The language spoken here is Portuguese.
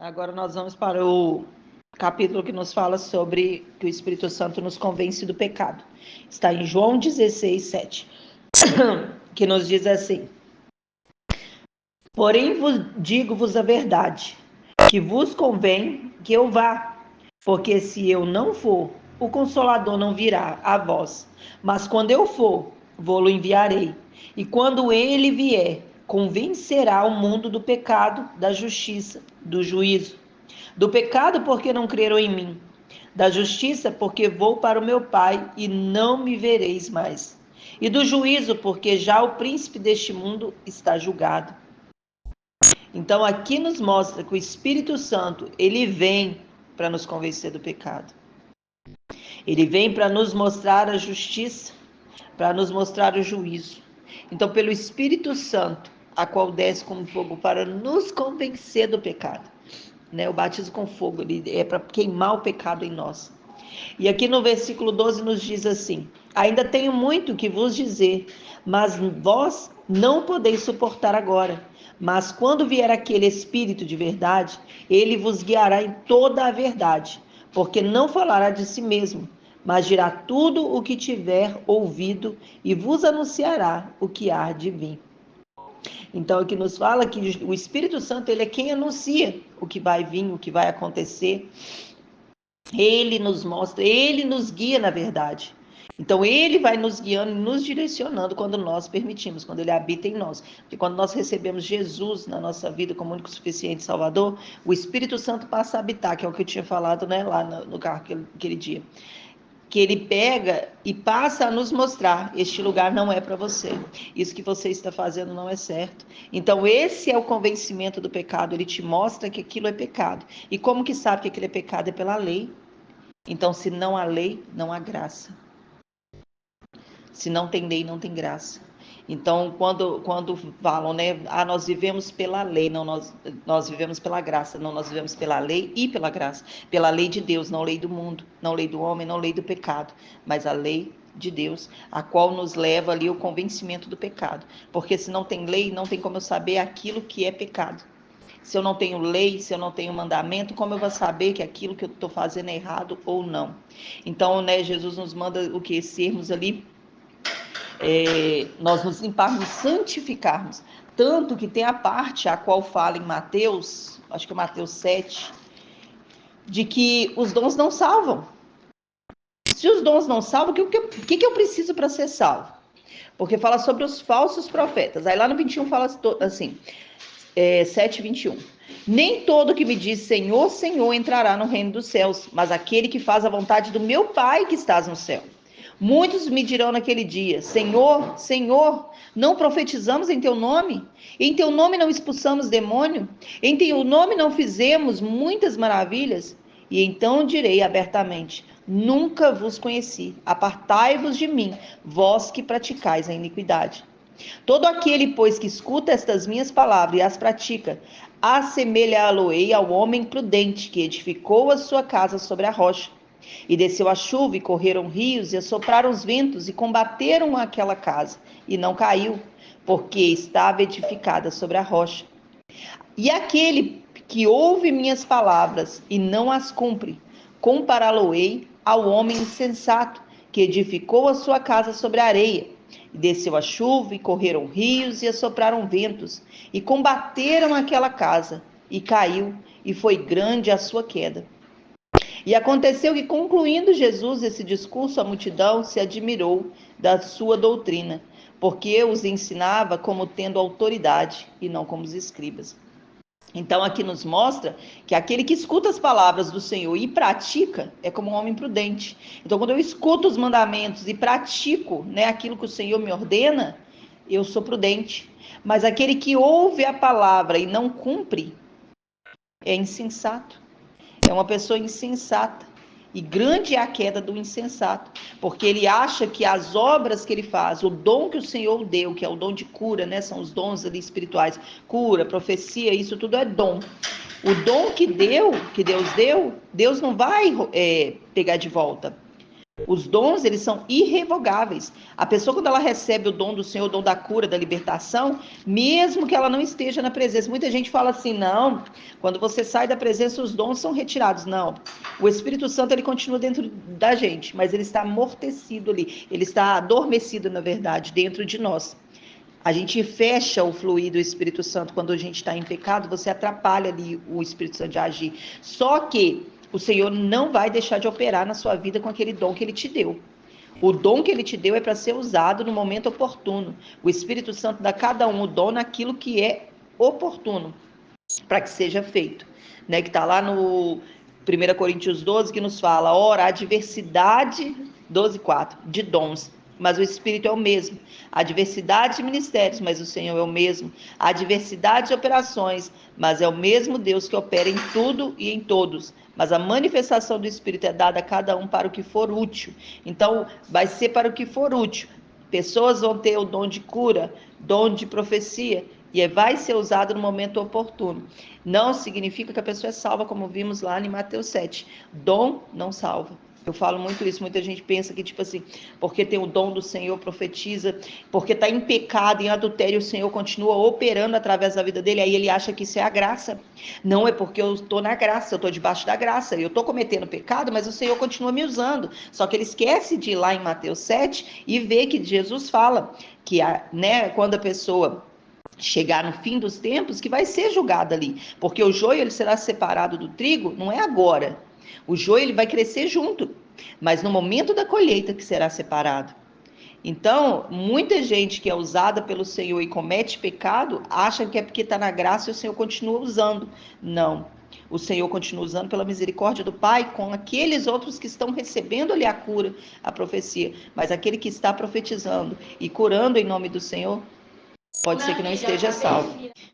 Agora nós vamos para o capítulo que nos fala sobre que o Espírito Santo nos convence do pecado. Está em João 16, 7, que nos diz assim: Porém digo-vos a verdade, que vos convém que eu vá, porque se eu não for, o Consolador não virá a vós. Mas quando eu for, vou-lo enviarei. E quando ele vier, convencerá o mundo do pecado, da justiça, do juízo. Do pecado, porque não creram em mim. Da justiça, porque vou para o meu Pai e não me vereis mais. E do juízo, porque já o príncipe deste mundo está julgado. Então aqui nos mostra que o Espírito Santo, ele vem para nos convencer do pecado. Ele vem para nos mostrar a justiça, para nos mostrar o juízo. Então, pelo Espírito Santo, a qual desce como fogo para nos convencer do pecado. O batismo com fogo, ele é para queimar o pecado em nós. E aqui no versículo 12 nos diz assim: Ainda tenho muito que vos dizer, mas vós não podeis suportar agora. Mas quando vier aquele Espírito de verdade, ele vos guiará em toda a verdade, porque não falará de si mesmo, mas dirá tudo o que tiver ouvido e vos anunciará o que há de vir. Então aqui nos fala que o Espírito Santo, ele é quem anuncia o que vai vir, o que vai acontecer. Ele nos mostra, ele nos guia na verdade. Então ele vai nos guiando e nos direcionando quando nós permitimos, quando ele habita em nós. Porque quando nós recebemos Jesus na nossa vida como único suficiente Salvador, o Espírito Santo passa a habitar, que é o que eu tinha falado, lá no carro aquele dia. Que ele pega e passa a nos mostrar: este lugar não é para você, isso que você está fazendo não é certo. Então esse é o convencimento do pecado, ele te mostra que aquilo é pecado. E como que sabe que aquilo é pecado? É pela lei. Então, se não há lei, não há graça. Se não tem lei, não tem graça. Então, quando falam, nós vivemos pela lei, não, nós vivemos pela graça, não, nós vivemos pela lei e pela graça. Pela lei de Deus, não lei do mundo, não lei do homem, não lei do pecado, mas a lei de Deus, a qual nos leva ali o convencimento do pecado. Porque se não tem lei, não tem como eu saber aquilo que é pecado. Se eu não tenho lei, se eu não tenho mandamento, como eu vou saber que aquilo que eu estou fazendo é errado ou não? Então, Jesus nos manda o que? Sermos ali, nós nos limparmos, santificarmos. Tanto que tem a parte a qual fala em Mateus, acho que é Mateus 7, de que os dons não salvam. Se os dons não salvam, o que eu preciso para ser salvo? Porque fala sobre os falsos profetas. Aí lá no 21 fala assim, 7, 21. Nem todo que me diz Senhor, Senhor entrará no reino dos céus, mas aquele que faz a vontade do meu Pai que estás no céu. Muitos me dirão naquele dia: Senhor, Senhor, não profetizamos em teu nome? Em teu nome não expulsamos demônio? Em teu nome não fizemos muitas maravilhas? E então direi abertamente: nunca vos conheci. Apartai-vos de mim, vós que praticais a iniquidade. Todo aquele, pois, que escuta estas minhas palavras e as pratica, assemelhá-lo-ei ao homem prudente que edificou a sua casa sobre a rocha. E desceu a chuva, e correram rios, e assopraram os ventos, e combateram aquela casa, e não caiu, porque estava edificada sobre a rocha. E aquele que ouve minhas palavras e não as cumpre, compará-lo-ei ao homem insensato, que edificou a sua casa sobre a areia. E desceu a chuva, e correram rios, e assopraram ventos, e combateram aquela casa, e caiu, e foi grande a sua queda. E aconteceu que, concluindo Jesus esse discurso, a multidão se admirou da sua doutrina, porque os ensinava como tendo autoridade, e não como os escribas. Então aqui nos mostra que aquele que escuta as palavras do Senhor e pratica é como um homem prudente. Então quando eu escuto os mandamentos e pratico, aquilo que o Senhor me ordena, eu sou prudente. Mas aquele que ouve a palavra e não cumpre é insensato. É uma pessoa insensata. E grande é a queda do insensato, porque ele acha que as obras que ele faz, o dom que o Senhor deu, que é o dom de cura, são os dons ali espirituais, cura, profecia, isso tudo é dom. O dom que Deus deu, Deus não vai pegar de volta. Os dons, eles são irrevogáveis. A pessoa, quando ela recebe o dom do Senhor, o dom da cura, da libertação, mesmo que ela não esteja na presença. Muita gente fala assim, não, quando você sai da presença, os dons são retirados. Não, o Espírito Santo, ele continua dentro da gente, mas ele está amortecido ali, ele está adormecido, na verdade, dentro de nós. A gente fecha o fluir do Espírito Santo quando a gente está em pecado, você atrapalha ali o Espírito Santo de agir. Só que o Senhor não vai deixar de operar na sua vida com aquele dom que ele te deu. O dom que ele te deu é para ser usado no momento oportuno. O Espírito Santo dá a cada um o dom naquilo que é oportuno para que seja feito. Né? Que está lá no 1 Coríntios 12, que nos fala, ora, a diversidade, 12:4, de dons, mas o Espírito é o mesmo. A diversidade de ministérios, mas o Senhor é o mesmo. A diversidade de operações, mas é o mesmo Deus que opera em tudo e em todos. Mas a manifestação do Espírito é dada a cada um para o que for útil. Então, vai ser para o que for útil. Pessoas vão ter o dom de cura, dom de profecia, e vai ser usado no momento oportuno. Não significa que a pessoa é salva, como vimos lá em Mateus 7. Dom não salva. Eu falo muito isso, muita gente pensa que, tipo assim, porque tem o dom do Senhor, profetiza, porque está em pecado, em adultério, o Senhor continua operando através da vida dele, aí ele acha que isso é a graça. Não é porque eu estou na graça, eu estou debaixo da graça, eu estou cometendo pecado, mas o Senhor continua me usando. Só que ele esquece de ir lá em Mateus 7 e ver que Jesus fala que, né, quando a pessoa chegar no fim dos tempos, que vai ser julgada ali, porque o joio ele será separado do trigo, não é agora. O joio ele vai crescer junto, mas no momento da colheita que será separado. Então, muita gente que é usada pelo Senhor e comete pecado, acha que é porque está na graça e o Senhor continua usando. Não. O Senhor continua usando pela misericórdia do Pai com aqueles outros que estão recebendo ali a cura, a profecia. Mas aquele que está profetizando e curando em nome do Senhor, pode ser que não esteja salvo.